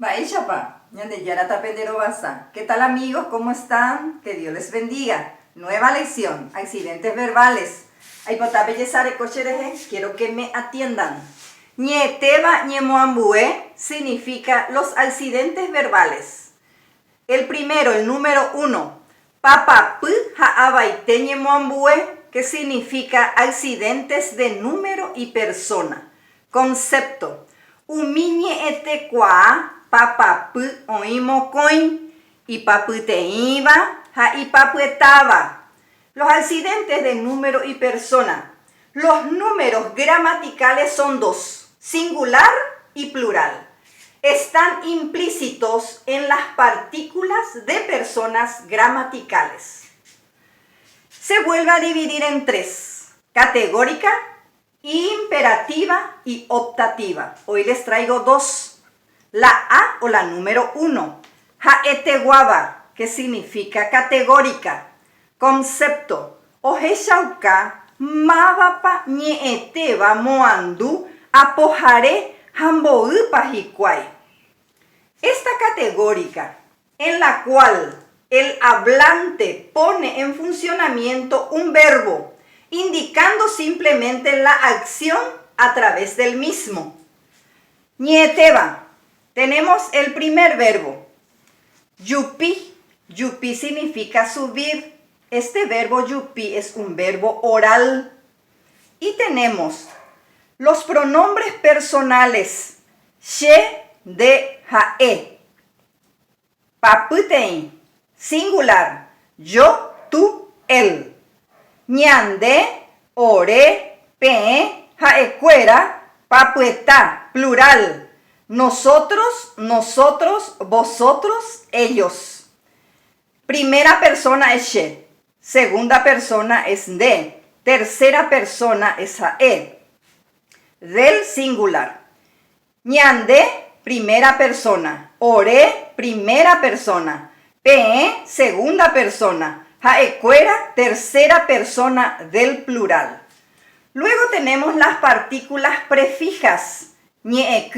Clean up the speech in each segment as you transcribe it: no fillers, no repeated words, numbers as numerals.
Chapa, ¿qué tal amigos? ¿Cómo están? Que Dios les bendiga. Nueva lección, accidentes verbales. Quiero que me atiendan. Ñeteba ñemoambue significa los accidentes verbales. El primero, el número 1. Papa pu haabaite ñemoambue, que significa accidentes de número y persona. Concepto. Umiñe etekua papa pu oimocoin y paputeiba ha y papuetaba. Los accidentes de número y persona. Los números gramaticales son dos, singular y plural. Están implícitos en las partículas de personas gramaticales. Se vuelve a dividir en tres: categórica, imperativa y optativa. Hoy les traigo dos. La A o la número 1. Haeteguaba, que significa categórica. Concepto. Ojeshauka mabapa ñeeteba moandu apojare hamboupa hikuai. Esta categórica, en la cual el hablante pone en funcionamiento un verbo, indicando simplemente la acción a través del mismo. Ñeteba. Tenemos el primer verbo. Yupi. Yupi significa subir. Este verbo yupi es un verbo oral. Y tenemos los pronombres personales. She, de, jae. Paputein, singular. Yo, tú, él. Ñande, ore, pe, jaecuera, papueta, plural. Nosotros, nosotros, vosotros, ellos. Primera persona es she. Segunda persona es de. Tercera persona es jae. Del singular. Ñande, primera persona. Ore, primera persona. Pe, segunda persona. Jaecuera, tercera persona del plural. Luego tenemos las partículas prefijas. Ñe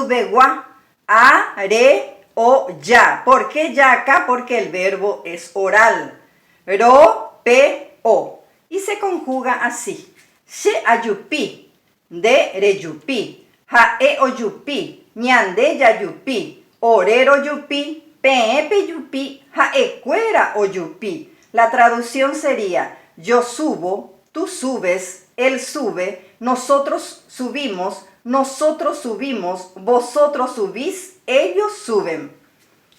bewa, a, re, o, ya. ¿Por qué ya acá? Porque el verbo es oral. Ro, pe, o. Y se conjuga así. She ayupi, de reyupi, jae oyupi, ñande yayupi, orero yupi, pe yupi, jaecuera oyupi. La traducción sería: yo subo, tú subes, él sube, nosotros subimos, vosotros subís, ellos suben.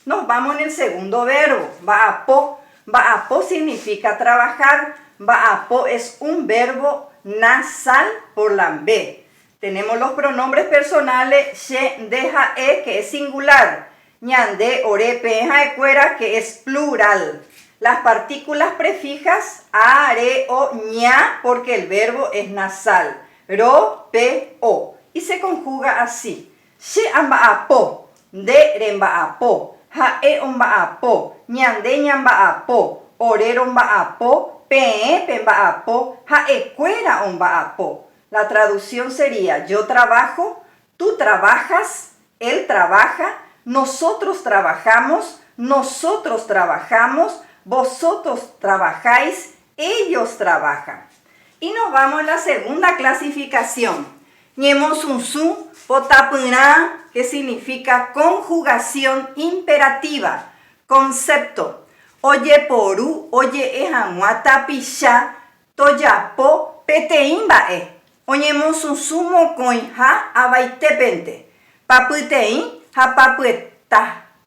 Nos vamos en el segundo verbo, vaapo. Vaapo significa trabajar. Vaapo es un verbo nasal por la B. Tenemos los pronombres personales she, de, jae, que es singular. Ñande, ore, pe, jaecuera, que es plural. Las partículas prefijas a, re, o, ña, porque el verbo es nasal. Ro, pe, o. Y se conjuga así. She ambaapo, de rembaapo, jae ombaapo, ñande ñambaapo, orero ombaapo, pe pembaapo, jaecuera ombaapo. La traducción sería: yo trabajo, tú trabajas, él trabaja, nosotros trabajamos, vosotros trabajáis, ellos trabajan. Y nos vamos a la segunda clasificación. Ñemosunsu potapuna, que significa conjugación imperativa. Concepto. Oye poru, oye ejanguata pisha, toyapo, peteimbae. Oñemosunsu mocoin ha abaitepente. Paputein ha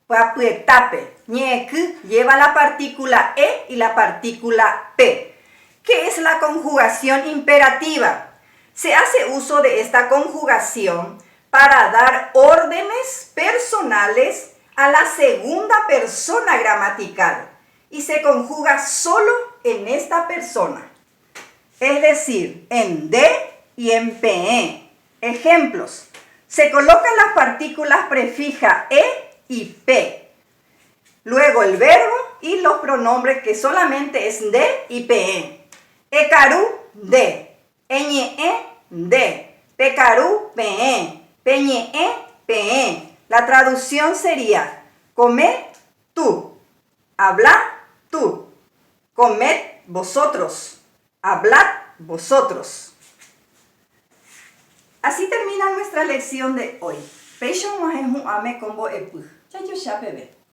papuetape. Ñeku lleva la partícula e y la partícula p. ¿Qué es la conjugación imperativa? Se hace uso de esta conjugación para dar órdenes personales a la segunda persona gramatical y se conjuga solo en esta persona, es decir, en de y en pe. Ejemplos: se colocan las partículas prefijas e y p, luego el verbo y los pronombres que solamente es de y pe. Ekaru, de. Eñe, de. Pecaru, pe. Peñe, pe. La traducción sería, come tú, habla tú, comed vosotros, hablad vosotros. Así termina nuestra lección de hoy. Pecho más es un ame combo epu. Ya yo ya bebé.